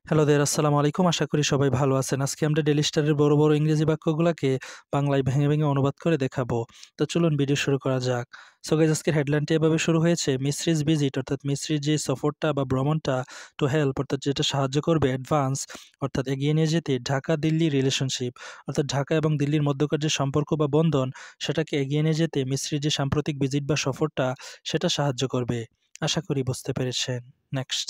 Hello দেয়ার আসসালামু আলাইকুম। আশা করি সবাই ভালো আছেন। আজকে আমরা ডেইলি স্টারের বড়, বড় ইংরেজি বাক্যগুলাকে বাংলায় ভেঙে, ভেঙে অনুবাদ করে দেখাবো। তো চলুন ভিডিও শুরু করা যাক। সো গাইস আজকের হেডলাইনটি এভাবে শুরু হয়েছে, মিসরিস ভিজিট অর্থাৎ মিসরির যে সফরটা বা ভ্রমণটা টু হেল্প অর্থাৎ যেটা সাহায্য করবে অ্যাডভান্স অর্থাৎ এগিয়ে নিয়ে যেতে ঢাকা-দিল্লি রিলেশনশিপ অর্থাৎ ঢাকা এবং দিল্লির মধ্যকার যে সম্পর্ক বা বন্ধন সেটাকে এগিয়ে নিয়ে যেতে মিসরির যে সাম্প্রতিক ভিজিট বা সফরটা সেটা সাহায্য করবে। আশা করি বুঝতে পেরেছেন। নেক্সট।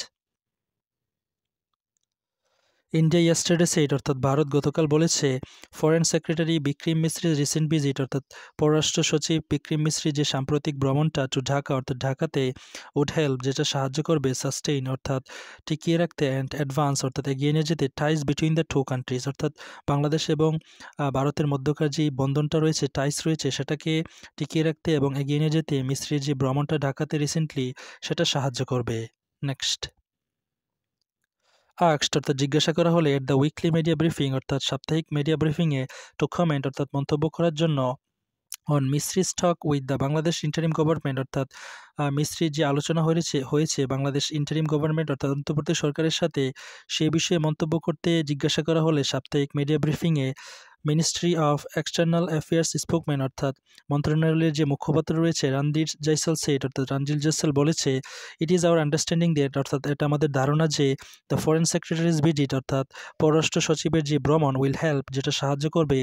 ইন্ডিয়া ইয়েস্টারডে সেইড অর্থাৎ ভারত গতকাল বলেছে ফরেন সেক্রেটারি বিক্রম মিশ্রির রিসেন্ট ভিজিট অর্থাৎ পররাষ্ট্র সচিব বিক্রম মিশ্রির যে সাম্প্রতিক ভ্রমণটা টু ঢাকা অর্থাৎ ঢাকাতে উড হেল্প যেটা সাহায্য করবে সাস্টেইন অর্থাৎ টিকিয়ে রাখতে অ্যান্ড অ্যাডভান্স অর্থাৎ এগিয়ে নিয়ে যেতে টাইস বিটুইন দ্য টু কান্ট্রিজ অর্থাৎ বাংলাদেশ এবং ভারতের মধ্যকার যে বন্ধনটা রয়েছে টাইস রয়েছে সেটাকে টিকিয়ে রাখতে এবং এগিয়ে নিয়ে যেতে মিশ্রির যে ভ্রমণটা ঢাকাতে রিসেন্টলি সেটা সাহায্য করবে। নেক্সট। আস্কড অর্থাৎ জিজ্ঞাসা করা হলে at the weekly media briefing অর্থাৎ সাপ্তাহিক মিডিয়া ব্রিফিংয়ে টু কমেন্ট অর্থাৎ মন্তব্য করার জন্য on Misri's talk with the Bangladesh interim government অর্থাৎ মিসরির যে আলোচনা হয়েছে বাংলাদেশ ইন্টারিম গভর্নমেন্ট অর্থাৎ অন্তর্বর্তী সরকারের সাথে সে বিষয়ে মন্তব্য করতে জিজ্ঞাসা করা হলে সাপ্তাহিক মিডিয়া ব্রিফিংয়ে ministry of external affairs spokesman অর্থাৎ মন্ত্রণালয়ের যে মুখপাত্র রয়েছে রণধীর জয়সল সেট অর্থাৎ রণজিল জয়সল বলেছে it is our understanding that অর্থাৎ এটা আমাদের ধারণা যে দ্য ফরেন সেক্রেটারিজ ভিজিট অর্থাৎ পররাষ্ট্র সচিবের যে ভ্রমণ উইল হেল্প যেটা সাহায্য করবে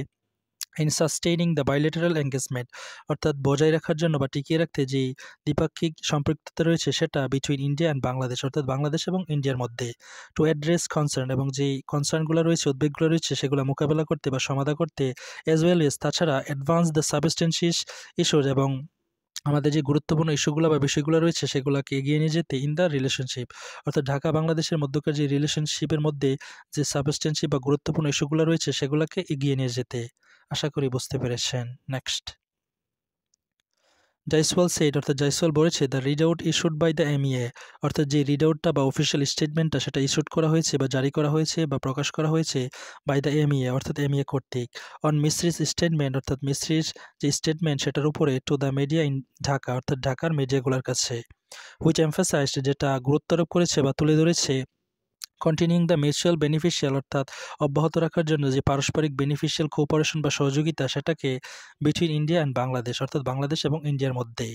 in sustaining the bilateral engagement অর্থাৎ বজায় রাখার জন্য বা টিকিয়ে রাখতে যেই দ্বিপাক্ষিক সম্পৃক্ততা রয়েছে সেটা বিটুইন ইন্ডিয়া অ্যান্ড বাংলাদেশ অর্থাৎ বাংলাদেশ এবং ইন্ডিয়ার মধ্যে টু অ্যাড্রেস কনসার্ন এবং যেই কনসার্নগুলো রয়েছে উদ্বেগগুলো রয়েছে সেগুলো মোকাবেলা করতে বা সমাধা করতে অ্যাজ ওয়েল এজ তাছাড়া অ্যাডভান্স দ্য সাবস্টেন্সিস ইস্যুজ এবং আমাদের যে গুরুত্বপূর্ণ ইস্যুগুলো বা বিষয়গুলো রয়েছে সেগুলোকে এগিয়ে নিয়ে যেতে ইন দ্য রিলেশনশিপ অর্থাৎ ঢাকা বাংলাদেশের মধ্যকার যে রিলেশনশিপের মধ্যে যে সাবস্টেন্সিভ বা গুরুত্বপূর্ণ ইস্যুগুলো রয়েছে সেগুলোকে এগিয়ে নিয়ে যেতে। আশা করি বুঝতে পেরেছেন। নেক্সট। জয়সওয়াল সেইড অর্থাৎ জয়সওয়াল বলেছে the read out issued by the MEA অর্থাৎ যে রিড আউটটা বা অফিসিয়াল স্টেটমেন্টটা সেটা ইস্যুড করা হয়েছে বা জারি করা হয়েছে বা প্রকাশ করা হয়েছে বাই দ্য এমইএ অর্থাৎ এমইএ কর্তৃক অন মিসরিস স্টেটমেন্ট অর্থাৎ মিসরির যে স্টেটমেন্ট সেটার উপরে to the media in Dhaka অর্থাৎ ঢাকার মিডিয়াগুলোর কাছে হুইচ এমফাসাইজড যেটা গুরুত্ব আরোপ করেছে বা তুলে ধরেছে কন্টিনিউইং দ্য মিউচুয়াল বেনিফিশিয়াল অর্থাৎ অব্যাহত রাখার জন্য যে পারস্পরিক বেনিফিশিয়াল কোঅপারেশন বা সহযোগিতা সেটাকে বিটুইন ইন্ডিয়া অ্যান্ড বাংলাদেশ অর্থাৎ বাংলাদেশ এবং ইন্ডিয়ার মধ্যে।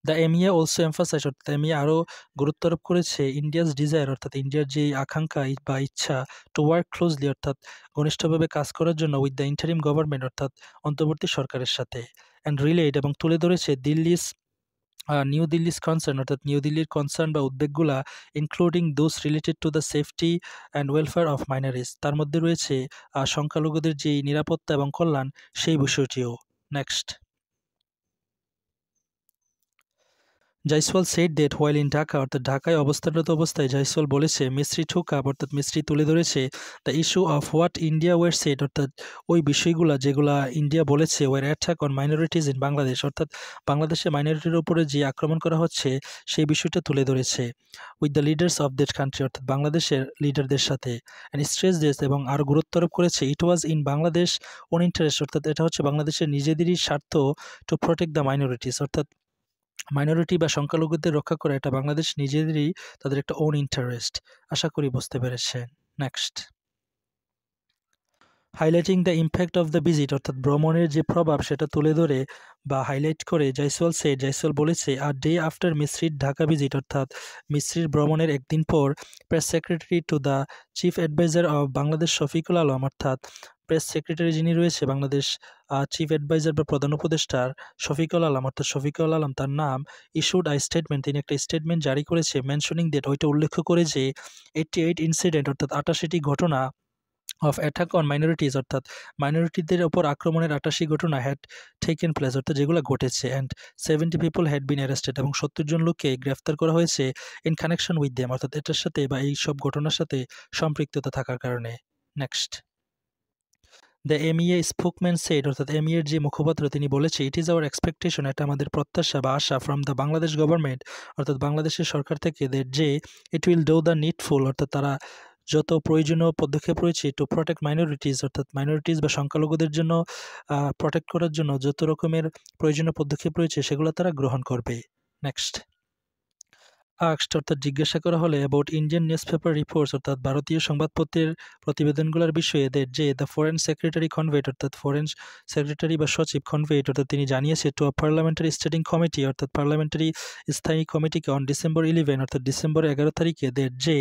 দ্য এমইএ অলসো এমফাসাইজ অর্থাৎ এমইএ আরও গুরুত্ব আরোপ করেছে ইন্ডিয়াস ডিজায়ার অর্থাৎ ইন্ডিয়ার যে আকাঙ্ক্ষা বা ইচ্ছা টু ওয়ার্ক ক্লোজলি অর্থাৎ ঘনিষ্ঠভাবে কাজ করার জন্য উইথ দ্য ইন্টারিম গভর্নমেন্ট অর্থাৎ অন্তর্বর্তী সরকারের সাথে অ্যান্ড রিলেট এবং তুলে ধরেছে নিউ দিল্লিস কনসার্ন অর্থাৎ নিউ দিল্লির কনসার্ন বা উদ্বেগগুলা including those related to the safety and welfare of minorities তার মধ্যে রয়েছে সংখ্যালঘুদের যে নিরাপত্তা এবং কল্যাণ সেই বিষয়টিও। Next. Jaiswal said that while in Dhaka অর্থাৎ ঢাকায় অবস্থানরত অবস্থায় জয়সওয়াল বলেছে মিস্ত্রি ঠুকাপ অর্থাৎ মিস্ত্রি তুলে ধরেছে the issue of what India were said অর্থাৎ ওই বিষয়গুলা যেগুলা ইন্ডিয়া বলেছে were attack on minorities in Bangladesh অর্থাৎ বাংলাদেশে মাইনরিটির উপরে যে আক্রমণ করা হচ্ছে সেই বিষয়টা তুলে ধরেছে with the leaders of that country অর্থাৎ বাংলাদেশের লিডারদের সাথে অ্যান্ড স্ট্রেস দিস এবং আরও গুরুত্ব আরোপ করেছে it was in Bangladesh own interest অর্থাৎ এটা হচ্ছে বাংলাদেশের নিজেদেরই স্বার্থ টু প্রোটেক্ট দ্য মাইনরিটিস অর্থাৎ মাইনরিটি বা সংখ্যালঘুদের রক্ষা করা এটা বাংলাদেশ নিজেদেরই তাদের একটা ওন ইন্টারেস্ট। আশা করি বুঝতে পেরেছেন। Next. Highlighting the impact of the visit অর্থাৎ ভ্রমণের যে প্রভাব সেটা তুলে ধরে বা হাইলাইট করে জয়সওয়াল বলেছে আর ডে আফটার মিসরির ঢাকা ভিজিট অর্থাৎ মিসরির ভ্রমণের একদিন পর press secretary to the chief adviser of Bangladesh Shafiqul Alam অর্থাৎ প্রেস সেক্রেটারি যিনি রয়েছে বাংলাদেশ চিফ অ্যাডভাইজার বা প্রধান উপদেষ্টার শফিকুল আলম অর্থাৎ শফিকুল আলম তার নাম ইস্যুড আই স্টেটমেন্ট তিনি একটা স্টেটমেন্ট জারি করেছে মেনশনিং দ্যাট ওইটা উল্লেখ করে যে 88 ইনসিডেন্ট অর্থাৎ 88টি ঘটনা অফ অ্যাটাক অন মাইনরিটিজ অর্থাৎ মাইনরিটিদের ওপর আক্রমণের 88 ঘটনা হ্যাড টেকেন প্লেস অর্থাৎ যেগুলো ঘটেছে and 70 people had been arrested এবং 70 জন লোককে গ্রেফতার করা হয়েছে ইন কানেকশন উইথ দেম অর্থাৎ এটার সাথে বা এই সব ঘটনার সাথে সম্পৃক্ততা থাকার কারণে। Next. The MEA spokesman said অর্থাৎ এমইএর যে মুখপাত্র তিনি বলেছে ইট ইজ আওয়ার এক্সপেকটেশন এটা আমাদের প্রত্যাশা বা আশা ফ্রম দ্য বাংলাদেশ গভর্নমেন্ট অর্থাৎ বাংলাদেশের সরকার থেকে দ্যাট যে it will do the needful অর্থাৎ তারা যত প্রয়োজনীয় পদক্ষেপ রয়েছে টু প্রোটেক্ট মাইনরিটিজ অর্থাৎ মাইনরিটিজ বা সংখ্যালঘুদের জন্য প্রোটেক্ট করার জন্য যত রকমের প্রয়োজনীয় পদক্ষেপ রয়েছে সেগুলো তারা গ্রহণ করবে। নেক্সট। আস্কড অর্থাৎ জিজ্ঞাসা করা হলে about Indian news paper reports অর্থাৎ ভারতীয় সংবাদপত্রের প্রতিবেদনগুলোর বিষয়ে যে দ্য ফরেন সেক্রেটারি কনভেট অর্থাৎ ফরেন সেক্রেটারি বা সচিব কনভেট অর্থাৎ তিনি জানিয়েছে to a parliamentary standing committee অর্থাৎ পার্লামেন্টারি স্থায়ী কমিটিকে অন ডিসেম্বর 11 অর্থাৎ ডিসেম্বর 11 তারিখে যে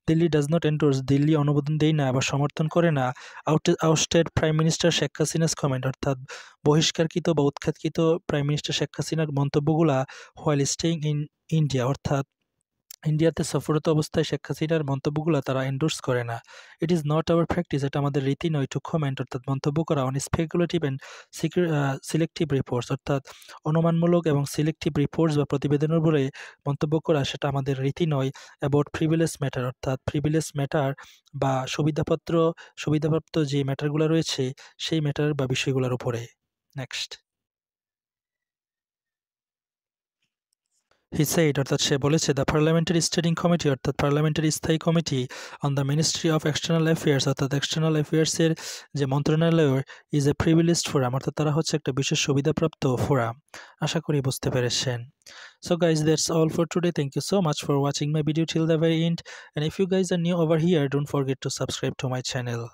Delhi does not endorse Delhi অনুমোদন দেয় না বা সমর্থন করে না ousted prime minister Sheikh Hasina's comment অর্থাৎ বহিষ্কারকৃত বা উৎখাতকৃত প্রাইম মিনিস্টার শেখ হাসিনার মন্তব্যগুলা হোয়াইল স্টেইং ইন ইন্ডিয়া অর্থাৎ ইন্ডিয়াতে সফররত অবস্থায় শেখ হাসিনার মন্তব্যগুলো তারা এন্ডোর্স করে না। It is not our practice, এটা আমাদের রীতি নয় টু কমেন্ট অর্থাৎ মন্তব্য করা on speculative and selective reports অর্থাৎ অনুমানমূলক এবং সিলেক্টিভ রিপোর্টস বা প্রতিবেদনের উপরে মন্তব্য করা সেটা আমাদের রীতি নয়। অ্যাবাউট প্রিভিলেজ ম্যাটার অর্থাৎ প্রিভিলেজ ম্যাটার বা সুবিধাপ্রাপ্ত যে ম্যাটারগুলো রয়েছে সেই ম্যাটার বা বিষয়গুলোর উপরে। নেক্সট হি সেইড অর্থাৎ সে বলেছে দ্য পার্লামেন্টারি স্ট্যান্ডিং কমিটি অর্থাৎ পার্লামেন্টারি স্থায়ী committee on the ministry of external affairs অর্থাৎ এক্সটার্নাল অ্যাফেয়ার্সের যে মন্ত্রণালয়ের ইজ এ প্রিভিলেজড ফোরাম অর্থাৎ তারা হচ্ছে একটা বিশেষ সুবিধাপ্রাপ্ত ফোরাম। আশা করি বুঝতে পেরেছেন। So guys, that's all for today. Thank you so much for watching my video till the very end, and if you guys are new over here, don't forget to subscribe to my channel.